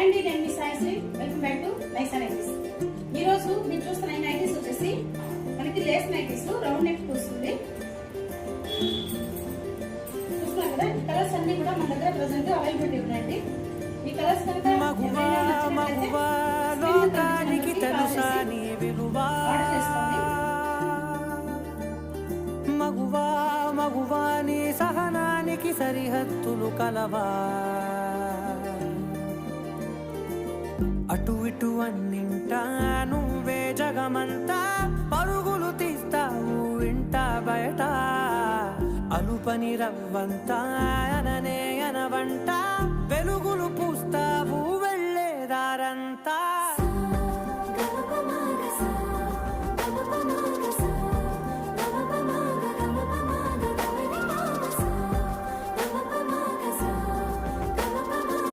Hi అండి, నేను మీ Saisri. Welcome back to Naisa nighties. ఈ రోజు మీరు చూస్తున్న ఈ నైటీస్ వచ్చేసి మనకి లేస్ నైటీస్ రౌండ్ నెక్ వస్తుంది. చూస్తున్నారు కదా, ఈ కలర్స్ అన్ని కూడా మన దగ్గర ప్రెసెంట్ అవైలబిలిటీ ఉన్నాయండి. ఈ కలర్స్ కనుక మగువా మగువా నీ సహనానికి సరిహద్దులు కలవా, అటు ఇటు అన్నింటా నువ్వే జగమంతా, పరుగులు తీస్తావు ఇంట బయట, అలుపని రవ్వంతా అననే అనవంట.